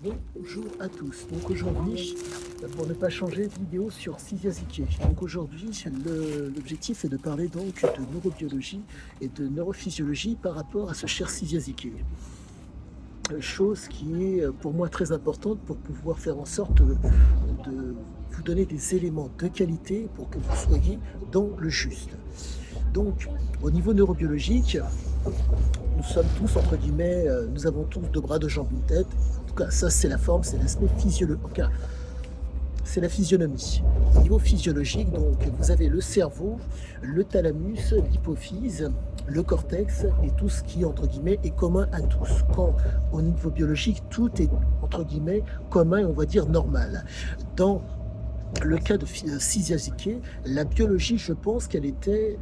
Bonjour à tous. Donc aujourd'hui, pour ne pas changer de vidéo sur Cisiazike. Donc aujourd'hui, l'objectif est de parler donc de neurobiologie et de neurophysiologie par rapport à ce cher Cisiazike. Chose qui est pour moi très importante pour pouvoir faire en sorte de vous donner des éléments de qualité pour que vous soyez dans le juste. Donc, au niveau neurobiologique, nous sommes tous, entre guillemets, nous avons tous deux bras, deux jambes, une tête. En tout cas, ça, c'est la forme, c'est l'aspect physiologique. En tout cas, c'est la physionomie. Au niveau physiologique, donc, vous avez le cerveau, le thalamus, l'hypophyse, le cortex et tout ce qui, entre guillemets, est commun à tous. Quand, au niveau biologique, tout est, entre guillemets, commun et on va dire normal. Dans le cas de Cisiazike, la biologie, je pense qu'elle était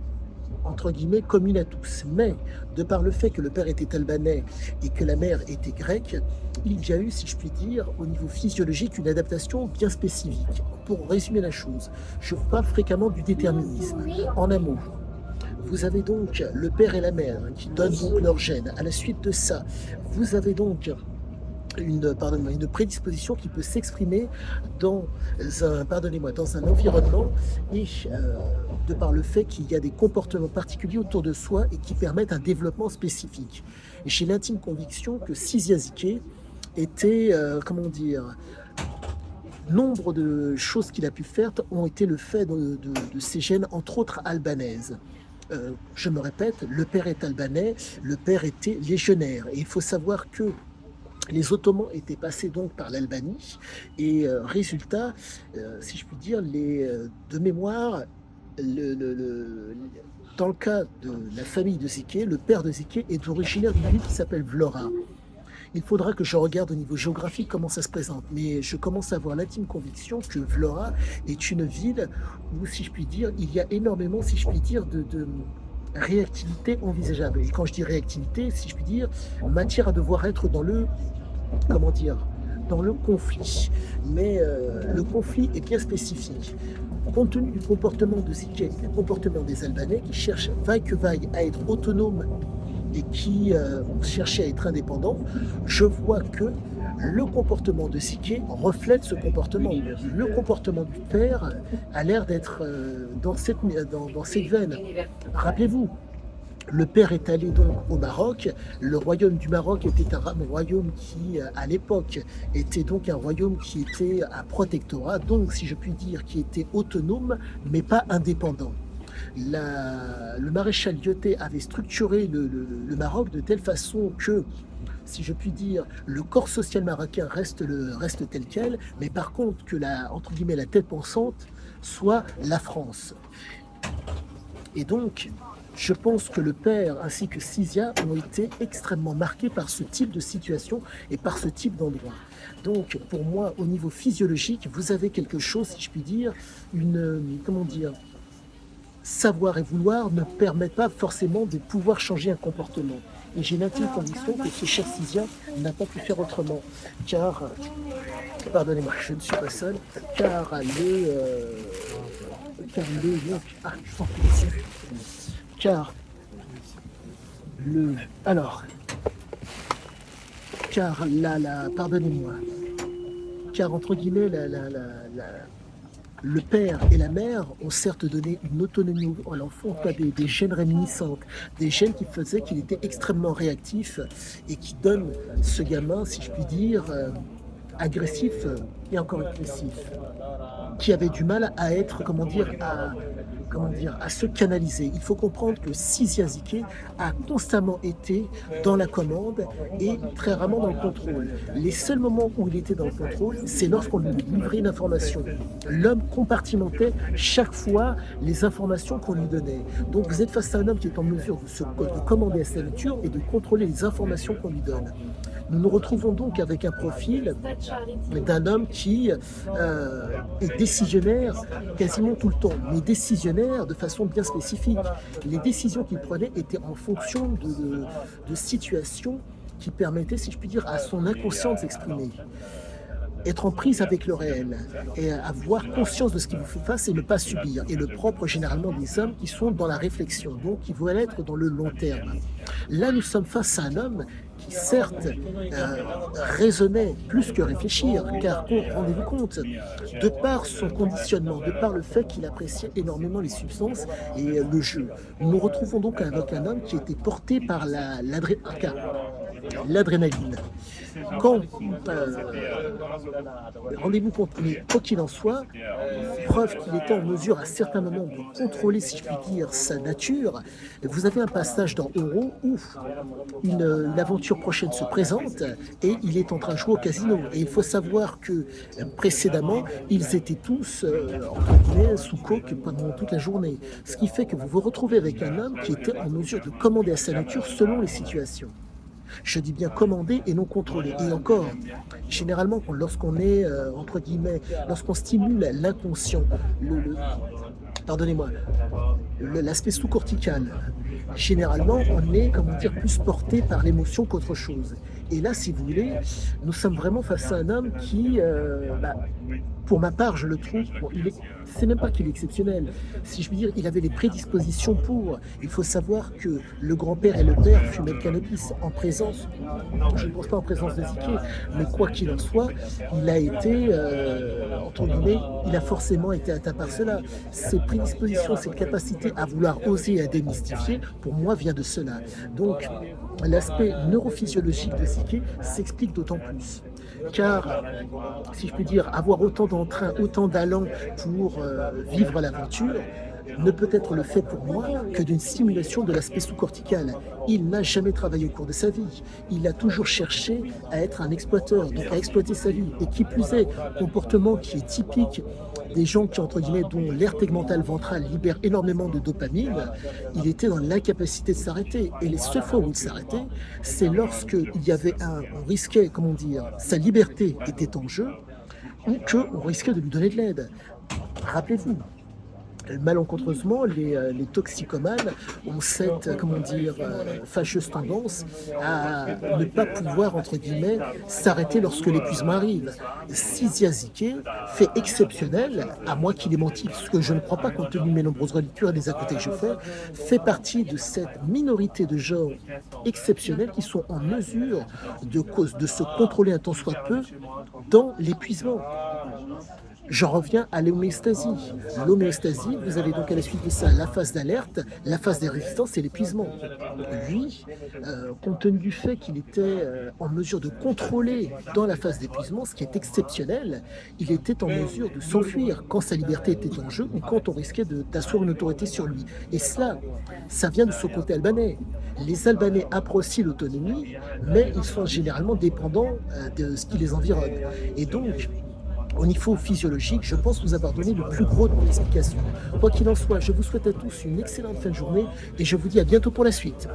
entre guillemets commune à tous. Mais de par le fait que le père était albanais et que la mère était grecque, il y a eu, si je puis dire, au niveau physiologique, une adaptation bien spécifique. Pour résumer la chose, je vous parle fréquemment du déterminisme. En un mot, vous avez donc le père et la mère qui donnent donc leur gène. À la suite de ça, vous avez donc une prédisposition qui peut s'exprimer dans dans un environnement et de par le fait qu'il y a des comportements particuliers autour de soi et qui permettent un développement spécifique. Et j'ai l'intime conviction que Cisiazike était, comment dire, nombre de choses qu'il a pu faire ont été le fait de ces gènes, entre autres albanaises. Je me répète, le père est albanais, le père était légionnaire. Et il faut savoir que les Ottomans étaient passés donc par l'Albanie et résultat, si je puis dire, de mémoire, dans le cas de la famille de Zike, le père de Zike est originaire d'une ville qui s'appelle Vlora. Il faudra que je regarde au niveau géographique comment ça se présente, mais je commence à avoir l'intime conviction que Vlora est une ville où, si je puis dire, il y a énormément, si je puis dire, de réactivité envisageable. Et quand je dis réactivité, si je puis dire, matière à devoir être dans le, comment dire, dans le conflit. Mais le conflit est bien spécifique. Compte tenu du comportement de Zike et du comportement des Albanais qui cherchent vaille que vaille à être autonomes et qui ont cherché à être indépendants, je vois que le comportement de Zike reflète ce comportement. Le comportement du père a l'air d'être dans cette veine. Rappelez-vous, le père est allé donc au Maroc. Le royaume du Maroc était un royaume qui, à l'époque, était donc un royaume qui était un protectorat, donc, si je puis dire, qui était autonome, mais pas indépendant. Le maréchal Lyoté avait structuré le Maroc de telle façon que, si je puis dire, le corps social marocain reste tel quel, mais par contre que entre guillemets, la tête pensante soit la France. Et donc, je pense que le père ainsi que Cisia ont été extrêmement marqués par ce type de situation et par ce type d'endroit. Donc, pour moi, au niveau physiologique, vous avez quelque chose, si je puis dire, comment dire, savoir et vouloir ne permettent pas forcément de pouvoir changer un comportement. Et j'ai l'intime conviction que ce cher Cisia n'a pas pu faire autrement, car, pardonnez-moi, je ne suis pas seul, car je t'en prie, monsieur. Car le, alors, car pardonnez-moi, car entre guillemets, le père et la mère ont certes donné une autonomie à l'enfant, pas des gènes réminiscentes, des gènes qui faisaient qu'il était extrêmement réactif et qui donnent ce gamin, si je puis dire, agressif et encore agressif, qui avait du mal à être, à se canaliser. Il faut comprendre que Cisiazike a constamment été dans la commande et très rarement dans le contrôle. Les seuls moments où il était dans le contrôle, c'est lorsqu'on lui livrait une information. L'homme compartimentait chaque fois les informations qu'on lui donnait. Donc vous êtes face à un homme qui est en mesure de commander à sa nature et de contrôler les informations qu'on lui donne. Nous nous retrouvons donc avec un profil d'un homme qui est décisionnaire quasiment tout le temps, mais décisionnaire de façon bien spécifique. Les décisions qu'il prenait étaient en fonction de situations qui permettaient, si je puis dire, à son inconscient de s'exprimer. Être en prise avec le réel et avoir conscience de ce qui vous fait face et ne pas subir. Et le propre généralement des hommes qui sont dans la réflexion, donc qui veulent être dans le long terme. Là, nous sommes face à un homme qui certes raisonnait plus que réfléchir, car rendez-vous compte, de par son conditionnement, de par le fait qu'il appréciait énormément les substances et le jeu, nous nous retrouvons donc avec un homme qui était porté par l'adrénaline. Quand, rendez-vous compte, mais quoi qu'il en soit, preuve qu'il était en mesure à certains moments de contrôler, si je puis dire, sa nature, vous avez un passage dans Euro où une aventure prochaine se présente et il est en train de jouer au casino. Et il faut savoir que précédemment, ils étaient tous, entre guillemets, sous coke pendant toute la journée. Ce qui fait que vous vous retrouvez avec un homme qui était en mesure de commander à sa nature selon les situations. Je dis bien commander et non contrôler. Et encore, généralement, lorsqu'on est, entre guillemets, lorsqu'on stimule l'inconscient, pardonnez-moi, l'aspect sous-cortical, généralement, on est, comment dire, plus porté par l'émotion qu'autre chose. Et là, si vous voulez, nous sommes vraiment face à un homme qui, pour ma part, je le trouve, bon, c'est même pas qu'il est exceptionnel. Si je veux dire, il avait les prédispositions pour. Il faut savoir que le grand-père et le père fumaient le cannabis en présence, je ne pense pas en présence de Ziké, mais quoi qu'il en soit, il a été, entre guillemets, il a forcément été atteint par cela. Ses prédispositions, cette capacité à vouloir oser et à démystifier, pour moi, vient de cela. Donc, l'aspect neurophysiologique de Ziké s'explique d'autant plus. Car, si je puis dire, avoir autant d'entrain, autant d'allant pour vivre l'aventure, ne peut être le fait pour moi que d'une stimulation de l'aspect sous-cortical. Il n'a jamais travaillé au cours de sa vie. Il a toujours cherché à être un exploiteur, donc à exploiter sa vie. Et qui plus est, comportement qui est typique des gens qui, entre guillemets, dont l'aire tegmentale ventrale libère énormément de dopamine, il était dans l'incapacité de s'arrêter. Et les seules fois où il s'arrêtait, c'est lorsque il y avait on risquait, comment dire, sa liberté était en jeu, ou qu'on risquait de lui donner de l'aide. Rappelez-vous, malencontreusement, les toxicomanes ont cette, comment dire, fâcheuse tendance à ne pas pouvoir, entre guillemets, s'arrêter lorsque l'épuisement arrive. Sizia Ziké, fait exceptionnel, à moi qu'il ait menti, ce que je ne crois pas compte tenu de mes nombreuses relectures et des à côté que je fait partie de cette minorité de gens exceptionnels qui sont en mesure de se contrôler un tant soit peu dans l'épuisement. J'en reviens à l'homéostasie. L'homéostasie, vous avez donc à la suite de ça la phase d'alerte, la phase de résistance et l'épuisement. Lui, compte tenu du fait qu'il était en mesure de contrôler dans la phase d'épuisement, ce qui est exceptionnel, il était en mesure de s'enfuir quand sa liberté était en jeu ou quand on risquait d'asseoir une autorité sur lui. Et cela, ça vient de ce côté albanais. Les Albanais apprécient l'autonomie, mais ils sont généralement dépendants de ce qui les environne. Et donc, au niveau physiologique, je pense vous avoir donné le plus gros de mon explication. Quoi qu'il en soit, je vous souhaite à tous une excellente fin de journée et je vous dis à bientôt pour la suite.